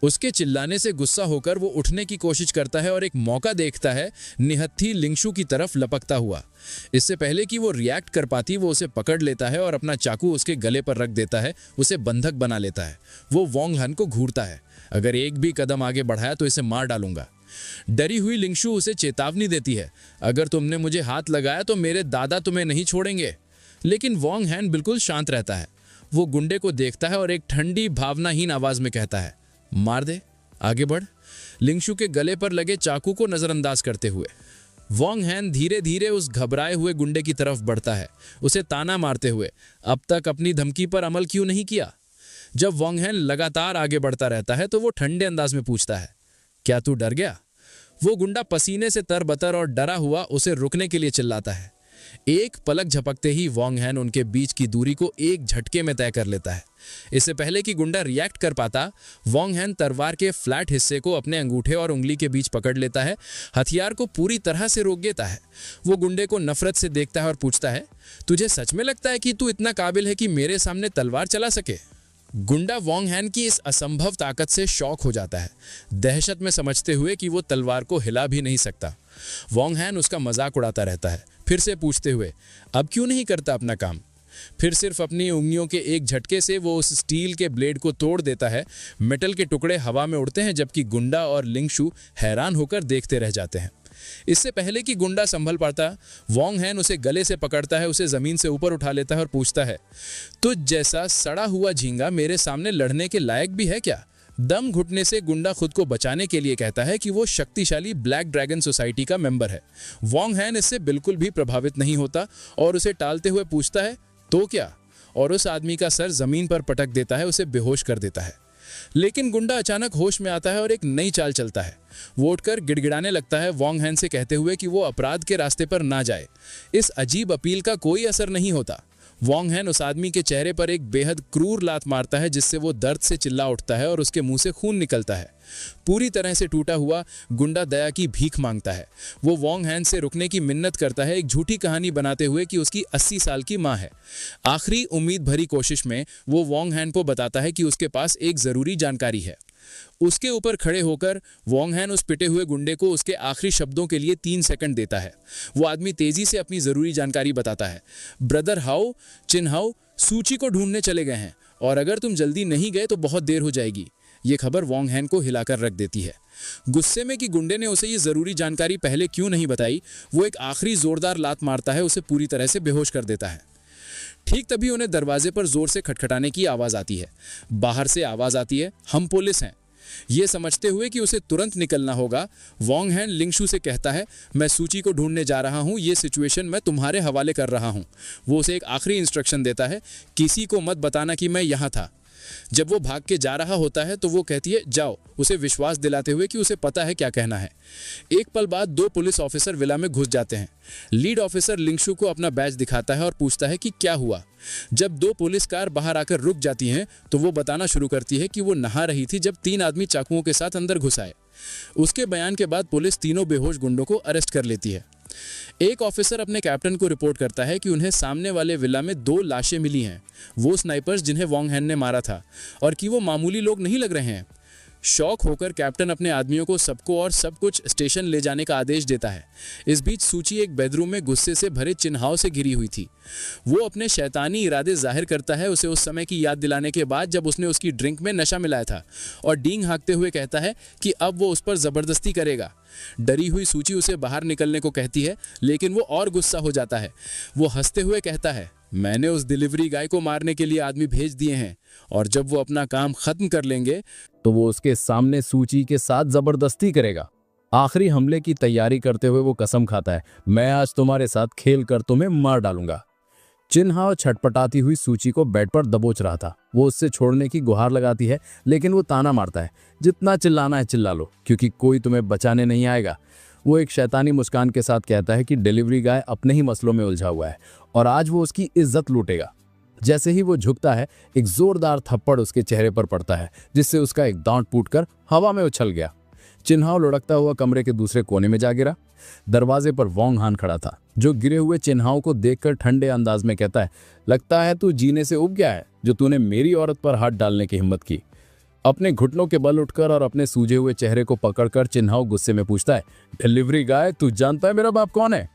उसके चिल्लाने से गुस्सा होकर वो उठने की कोशिश करता है और एक मौका देखता है निहत्थी लिंगशु की तरफ लपकता हुआ। इससे पहले कि वो रिएक्ट कर पाती, वो उसे पकड़ लेता है और अपना चाकू उसके गले पर रख देता है, उसे बंधक बना लेता है। वो वोंग हन को घूरता है, अगर एक भी कदम आगे बढ़ाया तो इसे मार डालूंगा। डरी हुई लिंगशु उसे चेतावनी देती है, अगर तुमने मुझे हाथ लगाया तो मेरे दादा तुम्हें नहीं छोड़ेंगे। लेकिन वोंग हैन बिल्कुल शांत रहता है। वो गुंडे को देखता है और एक ठंडी भावनाहीन आवाज में कहता है, मार दे, आगे बढ़। लिंगशु के गले पर लगे चाकू को नजरअंदाज करते हुए वोंग हैन धीरे धीरे उस घबराए हुए गुंडे की तरफ बढ़ता है, उसे ताना मारते हुए, अब तक अपनी धमकी पर अमल क्यों नहीं किया। जब वोंग हैन लगातार आगे बढ़ता रहता है तो वो ठंडे अंदाज में पूछता है, क्या तू डर गया। वो गुंडा पसीने से तरबतर और डरा हुआ उसे रुकने के लिए चिल्लाता है। एक पलक झपकते ही वोंग हैन उनके बीच की दूरी को एक झटके में तय कर लेता है। इससे पहले कि गुंडा रिएक्ट कर पाता, वोंग हैन तलवार के फ्लैट हिस्से को अपने अंगूठे और उंगली के बीच पकड़ लेता है, हथियार को पूरी तरह से रोक देता है। वो गुंडे को नफरत से देखता है और पूछता है, तुझे सच में लगता है कि तू इतना काबिल है कि मेरे सामने तलवार चला सके। गुंडा वोंग हैन की इस असंभव ताकत से शॉक हो जाता है, दहशत में समझते हुए कि वो तलवार को हिला भी नहीं सकता। वोंग हैन उसका मजाक उड़ाता रहता है, फिर से पूछते हुए, अब क्यों नहीं करता अपना काम। फिर सिर्फ अपनी उंगलियों के एक झटके से वो उस स्टील के ब्लेड को तोड़ देता है। मेटल के टुकड़े हवा में उड़ते हैं, जबकि गुंडा और लिंगशु हैरान होकर देखते रह जाते हैं। इससे पहले कि गुंडा संभल पाता, वोंग हैन उसे गले से पकड़ता है, उसे जमीन से ऊपर उठा लेता है और पूछता है, तुझ जैसा सड़ा हुआ झींगा मेरे सामने लड़ने के लायक भी है क्या। दम घुटने से गुंडा खुद को बचाने के लिए कहता है कि वो शक्तिशाली ब्लैक ड्रैगन सोसाइटी का मेंबर है। वोंग हैन इससे बिल्कुल भी प्रभावित नहीं होता और उसे टालते हुए पूछता है, तो क्या, और उस आदमी का सर जमीन पर पटक देता है, उसे बेहोश कर देता है। लेकिन गुंडा अचानक होश में आता है और एक नई चाल चलता है। वो उठकर गिड़गिड़ाने लगता है, वोंग हैन से कहते हुए कि वो अपराध के रास्ते पर ना जाए। इस अजीब अपील का कोई असर नहीं होता। वोंग हैन उस आदमी के चेहरे पर एक बेहद क्रूर लात मारता है, जिससे वो दर्द से चिल्ला उठता है और उसके मुंह से खून निकलता है। पूरी तरह से टूटा हुआ गुंडा दया की भीख मांगता है। वो वोंग हैन से रुकने की मिन्नत करता है, एक झूठी कहानी बनाते हुए कि उसकी 80 साल की मां है। आखिरी उम्मीद भरी कोशिश में वो वोंग हैन को बताता है कि उसके पास एक जरूरी जानकारी है। उसके ऊपर खड़े होकर वोंग हैन उस पिटे हुए गुंडे को उसके आखिरी शब्दों के लिए 3 सेकंड देता है। वो आदमी तेजी से अपनी जरूरी जानकारी बताता है, ब्रदर हाउ चिन हाउ सूची को ढूंढने चले गए हैं और अगर तुम जल्दी नहीं गए तो बहुत देर हो जाएगी। ये खबर वोंग हैन को हिलाकर रख देती है। गुस्से में कि गुंडे ने उसे ये जरूरी जानकारी पहले क्यों नहीं बताई, वो एक आखिरी जोरदार लात मारता है, उसे पूरी तरह से बेहोश कर देता है। ठीक तभी उन्हें दरवाजे पर जोर से खटखटाने की आवाज आती है। बाहर से आवाज आती है, हम पुलिस हैं। ये समझते हुए कि उसे तुरंत निकलना होगा, वोंग हैन लिंगशु से कहता है, मैं सूची को ढूंढने जा रहा हूं, ये सिचुएशन मैं तुम्हारे हवाले कर रहा हूं। वो उसे एक आखिरी इंस्ट्रक्शन देता है, किसी को मत बताना कि मैं यहां था। जब वो भाग के जा रहा होता है तो वो कहती है, जाओ, उसे विश्वास दिलाते हुए कि उसे पता है क्या कहना है। एक पल बाद 2 पुलिस ऑफिसर विला में घुस जाते हैं। लीड ऑफिसर लिंगशु को अपना बैज दिखाता है और पूछता है कि क्या हुआ। जब 2 पुलिस कार बाहर आकर रुक जाती हैं तो वो बताना शुरू करती है कि वो नहा रही थी जब 3 आदमी चाकुओं के साथ अंदर घुस आए। उसके बयान के बाद पुलिस तीनों बेहोश गुंडों को अरेस्ट कर लेती है। एक ऑफिसर अपने कैप्टन को रिपोर्ट करता है कि उन्हें सामने वाले विला में 2 लाशें मिली हैं, वो स्नाइपर्स जिन्हें वोंग हैन ने मारा था, और कि वो मामूली लोग नहीं लग रहे हैं। शॉक होकर कैप्टन अपने आदमियों को सबको और सब कुछ स्टेशन ले जाने का आदेश देता है। इस बीच सूची एक बेडरूम में गुस्से से भरे चिन्हाव से घिरी हुई थी। वो अपने शैतानी इरादे जाहिर करता है, उसे उस समय की याद दिलाने के बाद जब उसने उसकी ड्रिंक में नशा मिलाया था, और डींग हाँकते हुए कहता है कि अब वो उस पर जबरदस्ती करेगा। डरी हुई सूची उसे बाहर निकलने को कहती है, लेकिन वो और गुस्सा हो जाता है। वो हंसते हुए कहता है, मैंने उस डिलीवरी गाय को मारने के लिए आदमी भेज दिए हैं, और जब वो अपना काम खत्म कर लेंगे तो वो उसके सामने सूची के साथ जबरदस्ती करेगा। आखिरी हमले की तैयारी करते हुए वो कसम खाता है, मैं आज तुम्हारे साथ खेल कर तुम्हें मार डालूंगा। चिन्हाव छटपटाती हुई सूची को बेड पर दबोच रहा था। वो उससे छोड़ने की गुहार लगाती है, लेकिन वो ताना मारता है, जितना चिल्लाना है चिल्ला लो, क्योंकि कोई तुम्हें बचाने नहीं आएगा। वो एक शैतानी मुस्कान के साथ कहता है कि डिलीवरी गाय अपने ही मसलों में उलझा हुआ है और आज वो उसकी इज्जत लूटेगा। जैसे ही वो झुकता है, एक जोरदार थप्पड़ उसके चेहरे पर पड़ता है, जिससे उसका एक दांत टूटकर हवा में उछल गया। चिन्हाव लुढ़कता हुआ कमरे के दूसरे कोने में जा गिरा। दरवाजे पर वोंग हैन खड़ा था, जो गिरे हुए चिन्हाव को देखकर ठंडे अंदाज में कहता है, लगता है तू जीने से उब गया है, जो तूने मेरी औरत पर हाथ डालने की हिम्मत की। अपने घुटनों के बल उठकर और अपने सूजे हुए चेहरे को पकड़कर चिन्हाओ गुस्से में पूछता है, डिलीवरी गाय, तू जानता है मेरा बाप कौन है?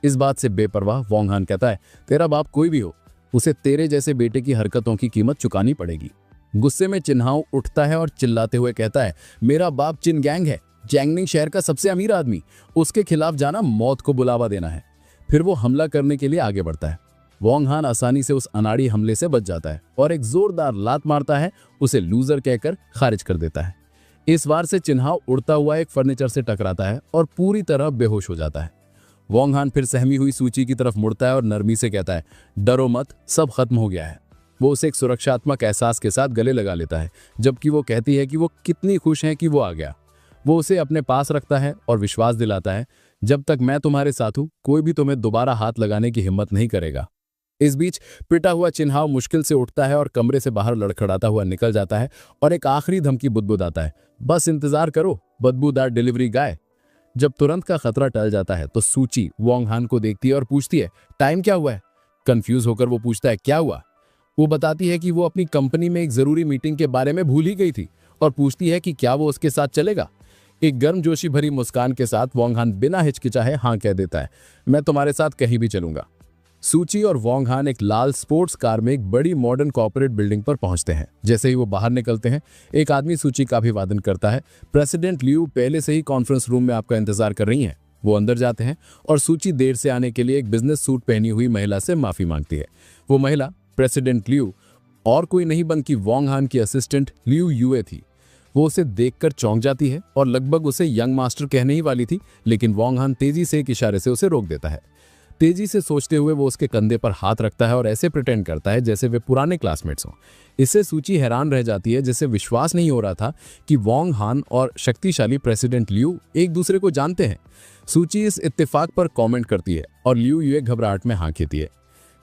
इस बात से बेपरवाह वोंग हान कहता है, तेरा बाप कोई भी हो, उसे तेरे जैसे बेटे की हरकतों की कीमत चुकानी पड़ेगी। गुस्से में चिन्हाओ उठता है और चिल्लाते हुए कहता है, मेरा बाप चिन गैंग है, जैंगनिंग शहर का सबसे अमीर आदमी, उसके खिलाफ जाना मौत को बुलावा देना है। फिर वो हमला करने के लिए आगे बढ़ता है। वोंग हान आसानी से उस अनाड़ी हमले से बच जाता है और एक जोरदार लात मारता है, उसे लूजर कहकर खारिज कर देता है। इस बार से चिन्हाओ उड़ता हुआ एक फर्नीचर से टकराता है और पूरी तरह बेहोश हो जाता है। वोंग हान फिर सहमी हुई सूची की तरफ मुड़ता है और नरमी से कहता है, डरो मत, सब खत्म हो गया है। वो उसे एक सुरक्षात्मक एहसास के साथ गले लगा लेता है, जबकि वो कहती है कि वो कितनी खुश है कि वो आ गया। वो उसे अपने पास रखता है और विश्वास दिलाता है, जब तक मैं तुम्हारे साथ हूं, कोई भी तुम्हें दोबारा हाथ लगाने की हिम्मत नहीं करेगा। इस बीच पिटा हुआ चिन्हाओ मुश्किल से उठता है और कमरे से बाहर लड़खड़ाता हुआ निकल जाता है और एक आखिरी धमकी बुदबुदाता है, बस इंतजार करो बदबूदार डिलीवरी गाय। जब तुरंत का खतरा टल जाता है तो सूची वोंग हान को देखती है और पूछती है, टाइम क्या हुआ है? कंफ्यूज होकर वो पूछता है, क्या हुआ? वो बताती है कि वो अपनी कंपनी में एक जरूरी मीटिंग के बारे में भूल ही गई थी और पूछती है कि क्या वो उसके साथ चलेगा। एक गर्मजोशी भरी मुस्कान के साथ वोंग हान बिना हिचकिचाए हाँ कह देता है, मैं तुम्हारे साथ कहीं भी चलूंगा। सूची और वोंग हान एक लाल स्पोर्ट्स कार में एक बड़ी मॉडर्न कॉर्पोरेट बिल्डिंग पर पहुंचते हैं। जैसे ही वो बाहर निकलते हैं, एक आदमी सूची का अभिवादन करता है, प्रेसिडेंट लियू पहले से ही कॉन्फ्रेंस रूम में आपका इंतजार कर रही हैं। वो अंदर जाते हैं और सूची देर से आने के लिए एक बिजनेस सूट पहनी हुई महिला से माफी मांगती है। वो महिला प्रेसिडेंट लियू और कोई नहीं बल्कि वोंग हान की असिस्टेंट लियू यूए थी। वो उसे देखकर चौंक जाती है और लगभग उसे यंग मास्टर कहने ही वाली थी, लेकिन वोंग हान तेजी से एक इशारे से उसे रोक देता है। तेजी से सोचते हुए वो उसके कंधे पर हाथ रखता है और ऐसे प्रिटेंड करता है जैसे वे पुराने क्लासमेट्स हों। इससे सूची हैरान रह जाती है, जिसे विश्वास नहीं हो रहा था कि वोंग हान और शक्तिशाली प्रेसिडेंट लियू एक दूसरे को जानते हैं। सूची इस इत्तेफाक पर कमेंट करती है और लियू यूए घबराहट में हाँ कहती है।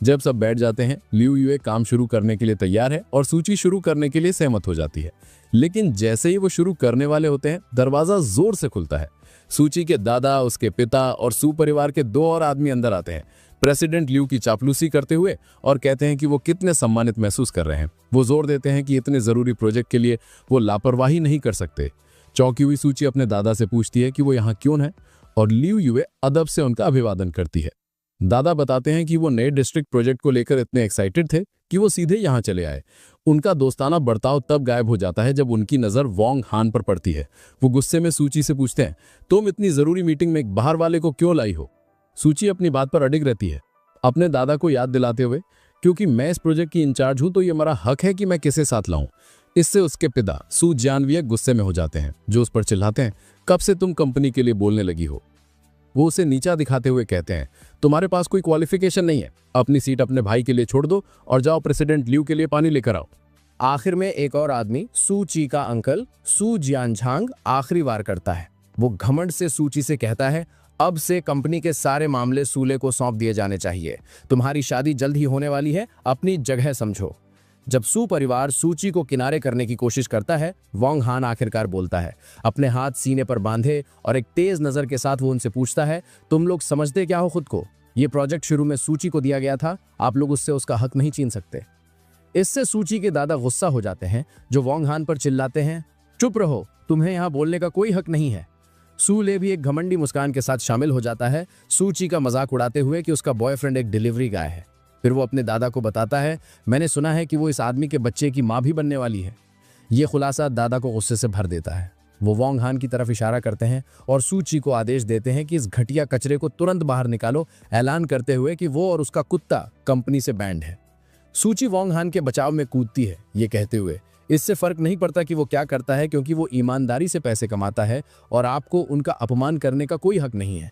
जब सब बैठ जाते हैं, लियू यूए काम शुरू करने के लिए तैयार है और सूची शुरू करने के लिए सहमत हो जाती है। लेकिन जैसे ही वो शुरू करने वाले होते हैं, दरवाजा जोर से खुलता है। सूची के दादा, उसके पिता और सू परिवार के 2 और आदमी अंदर आते हैं, प्रेसिडेंट लियू की चापलूसी करते हुए, और कहते हैं कि वो कितने सम्मानित महसूस कर रहे हैं। वो जोर देते हैं कि इतने जरूरी प्रोजेक्ट के लिए वो लापरवाही नहीं कर सकते। चौंकी हुई सूची अपने दादा से पूछती है कि वो यहाँ क्यों है और लियू यूए अदब से उनका अभिवादन करती है। दादा बताते हैं कि वो नए डिस्ट्रिक्ट प्रोजेक्ट को लेकर इतने एक्साइटेड थे कि वो सीधे यहाँ चले आए। उनका दोस्ताना बर्ताव तब गायब हो जाता है जब उनकी नजर वोंग हान पर पड़ती है। वो गुस्से में सूची से पूछते हैं, तुम इतनी जरूरी मीटिंग में एक बाहर वाले को क्यों लाई हो? सूची अपनी बात पर अडिग रहती है, अपने दादा को याद दिलाते हुए, क्योंकि मैं इस प्रोजेक्ट की इंचार्ज हूं तो ये मेरा हक है कि मैं किसे साथ लाऊं। इससे उसके पिता सू जानविया गुस्से में हो जाते हैं, जो उस पर चिल्लाते हैं, कब से तुम कंपनी के लिए बोलने लगी हो? वो उसे नीचा दिखाते हुए कहते हैं, तुम्हारे पास कोई क्वालिफिकेशन नहीं है, अपनी सीट अपने भाई के लिए छोड़ दो और जाओ प्रेसिडेंट लियू के लिए पानी लेकर आओ। आखिर में एक और आदमी सूची का अंकल सू जियानझांग आखिरी वार करता है। वो घमंड से सूची से कहता है, अब से कंपनी के सारे मामले सूले को सौंप दिए जाने चाहिए। तुम्हारी शादी जल्द ही होने वाली है, अपनी जगह समझो। जब सू परिवार सूची को किनारे करने की कोशिश करता है, वोंग हान आखिरकार बोलता है। अपने हाथ सीने पर बांधे और एक तेज नजर के साथ वो उनसे पूछता है, तुम लोग समझते क्या हो खुद को? ये प्रोजेक्ट शुरू में सूची को दिया गया था, आप लोग उससे उसका हक नहीं छीन सकते। इससे सूची के दादा गुस्सा हो जाते हैं, जो वोंग हान पर चिल्लाते हैं, चुप रहो, तुम्हें यहाँ बोलने का कोई हक नहीं है। सू ले भी एक घमंडी मुस्कान के साथ शामिल हो जाता है, सूची का मजाक उड़ाते हुए कि उसका बॉयफ्रेंड एक डिलीवरी गाय है। फिर वो अपने दादा को बताता है, मैंने सुना है कि वो इस आदमी के बच्चे की माँ भी बनने वाली है। ये खुलासा दादा को गुस्से से भर देता है। वो वोंग हान की तरफ इशारा करते हैं और सूची को आदेश देते हैं कि इस घटिया कचरे को तुरंत बाहर निकालो, ऐलान करते हुए कि वो और उसका कुत्ता कंपनी से बैंड है। सूची वोंग हान के बचाव में कूदती है, ये कहते हुए, इससे फर्क नहीं पड़ता कि वो क्या करता है, क्योंकि वो ईमानदारी से पैसे कमाता है और आपको उनका अपमान करने का कोई हक नहीं है।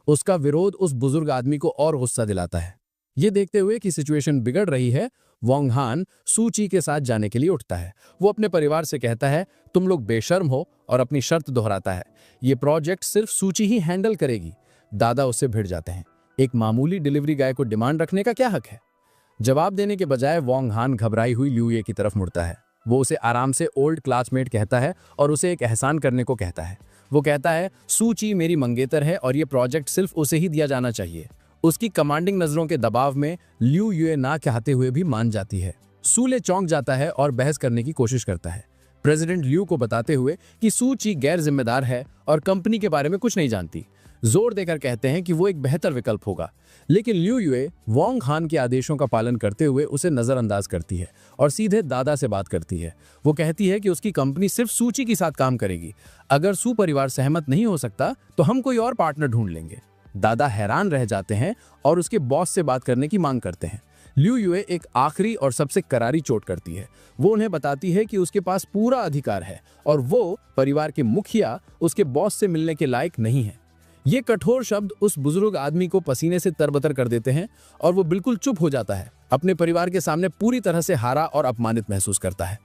उसका विरोध उस बुजुर्ग आदमी को और गुस्सा दिलाता है। ये देखते हुए कि सिचुएशन बिगड़ रही है, वोंग हान सूची के साथ जाने के लिए उठता है। वो अपने परिवार से कहता है, तुम लोग बेशर्म हो, और अपनी शर्त दोहराता है, ये प्रोजेक्ट सिर्फ सूची ही हैंडल करेगी। दादा उससे भिड़ जाते हैं, एक मामूली डिलीवरी गाय को डिमांड रखने का क्या हक है? जवाब देने के बजाय वोंग हान घबराई हुई लियू की तरफ मुड़ता है। वो उसे आराम से ओल्ड क्लासमेट कहता है और उसे एक एहसान करने को कहता है। वो कहता है, सूची मेरी मंगेतर है और ये प्रोजेक्ट सिर्फ उसे ही दिया जाना चाहिए। उसकी कमांडिंग नजरों के दबाव में लियू यूए ना चाहते हुए भी मान जाती है। सूले चौंक जाता है और बहस करने की कोशिश करता है। प्रेसिडेंट ल्यू को बताते हुए कि सू ची गैर जिम्मेदार है और कंपनी के बारे में कुछ नहीं जानती। जोर देकर कहते हैं कि वो एक बेहतर विकल्प होगा, लेकिन ल्यू युए वोंग हान के आदेशों का पालन करते हुए उसे नजरअंदाज करती है और सीधे दादा से बात करती है। वो कहती है कि उसकी कंपनी सिर्फ सू ची के साथ काम करेगी। अगर सू परिवार सहमत नहीं हो सकता तो हम कोई और पार्टनर ढूंढ लेंगे। दादा हैरान रह जाते हैं और उसके बॉस से बात करने की मांग करते हैं। ल्यू युए एक आखिरी और सबसे करारी चोट करती है। वो उन्हें बताती है कि उसके पास पूरा अधिकार है और वो परिवार के मुखिया उसके बॉस से मिलने के लायक नहीं है। ये कठोर शब्द उस बुजुर्ग आदमी को पसीने से तरबतर कर देते हैं और वो बिल्कुल चुप हो जाता है। अपने परिवार के सामने पूरी तरह से हारा और अपमानित महसूस करता है।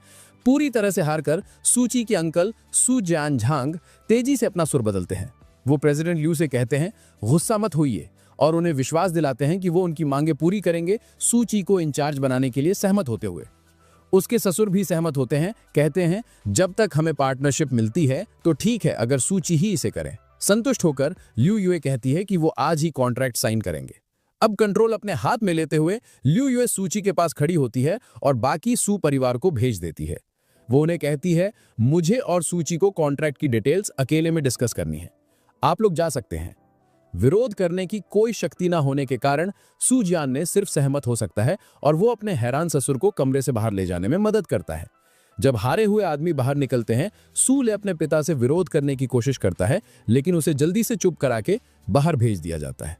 पूरी तरह से हारकर सू ची के अंकल सू जियानझांग तेजी से अपना सुर बदलते हैं। वो प्रेसिडेंट ल्यू से कहते हैं गुस्सा मत होइए और उन्हें विश्वास दिलाते हैं कि वो उनकी मांगे पूरी करेंगे, सू ची को इंचार्ज बनाने के लिए सहमत होते हुए। उसके ससुर भी सहमत होते हैं, कहते हैं जब तक हमें पार्टनरशिप मिलती है तो ठीक है, अगर सू ची ही इसे करें। संतुष्ट होकर ल्यू युए कहती है कि वो आज ही कॉन्ट्रैक्ट साइन करेंगे। अब कंट्रोल अपने हाथ में लेते हुए ल्यू युए सू ची के पास खड़ी होती है और बाकी सू परिवार को भेज देती है। वो उन्हें कहती है मुझे और सू ची को कॉन्ट्रैक्ट की डिटेल्स अकेले में डिस्कस करनी है, आप लोग जा सकते हैं। विरोध करने की कोई शक्ति ना होने के कारण सू जियान ने सिर्फ सहमत हो सकता है और वो अपने हैरान ससुर को कमरे से बाहर ले जाने में मदद करता है। जब हारे हुए आदमी बाहर निकलते हैं, सू ले अपने पिता से विरोध करने की कोशिश करता है, लेकिन उसे जल्दी से चुप करा के बाहर भेज दिया जाता है।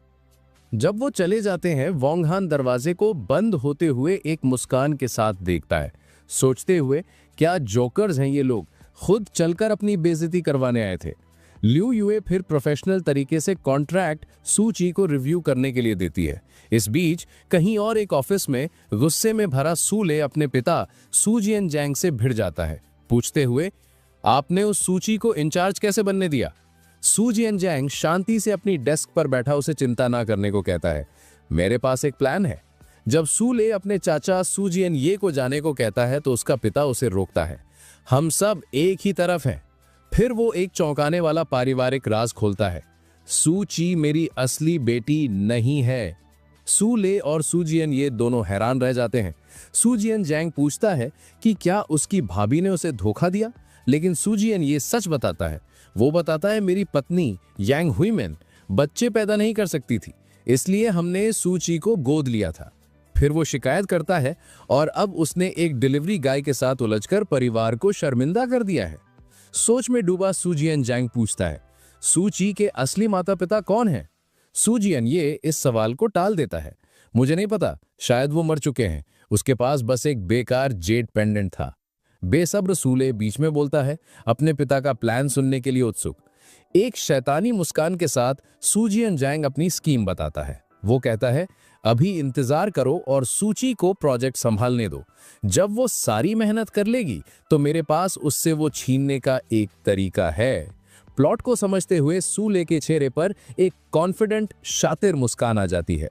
जब वो चले जाते हैं, वोंग हान दरवाजे को बंद होते हुए एक मुस्कान के साथ देखता है, सोचते हुए क्या जोकर्स हैं ये लोग, खुद चलकर अपनी बेइज्जती करवाने आए थे। ल्यू युए फिर प्रोफेशनल तरीके से कॉन्ट्रैक्ट सू ची को रिव्यू करने के लिए देती है। इस बीच कहीं और एक ऑफिस में गुस्से में भरा सू ले अपने पिता सू जियानजैंग से भिड़ जाता है, पूछते हुए आपने उस सू ची को इंचार्ज कैसे बनने दिया। सू जियानजैंग शांति से अपनी डेस्क पर बैठा उसे चिंता ना करने को कहता है, मेरे पास एक प्लान है। जब सू ले अपने चाचा सू जियान ये को जाने को कहता है तो उसका पिता उसे रोकता है, हम सब एक ही तरफ हैं। फिर वो एक चौंकाने वाला पारिवारिक राज खोलता है, सू ची मेरी असली बेटी नहीं है। सू ले और सू जियान ये दोनों हैरान रह जाते हैं। सू जियानजैंग पूछता है कि क्या उसकी भाभी ने उसे धोखा दिया, लेकिन सू जियान ये सच बताता है। वो बताता है मेरी पत्नी यांग हुईमेन बच्चे पैदा नहीं कर सकती थी, इसलिए हमने सू ची को गोद लिया था। फिर वो शिकायत करता है और अब उसने एक डिलीवरी गाय के साथ उलझकर परिवार को शर्मिंदा कर दिया है। सोच में डूबा सू जियानजैंग पूछता है, सू ची के असली माता पिता कौन हैं? सू जियान ये इस सवाल को टाल देता है, मुझे नहीं पता, शायद वो मर चुके हैं, उसके पास बस एक बेकार जेड पेंडेंट था। बेसब्र सू ले बीच में बोलता है, अपने पिता का प्लान सुनने के लिए उत्सुक। एक शैतानी मुस्कान के साथ सू जियानजैंग अपनी स्कीम बताता है। वो कहता है अभी इंतजार करो और सू ची को प्रोजेक्ट संभालने दो, जब वो सारी मेहनत कर लेगी तो मेरे पास उससे वो छीनने का एक तरीका है। प्लॉट को समझते हुए सू ले के चेहरे पर एक कॉन्फिडेंट शातिर मुस्कान आ जाती है।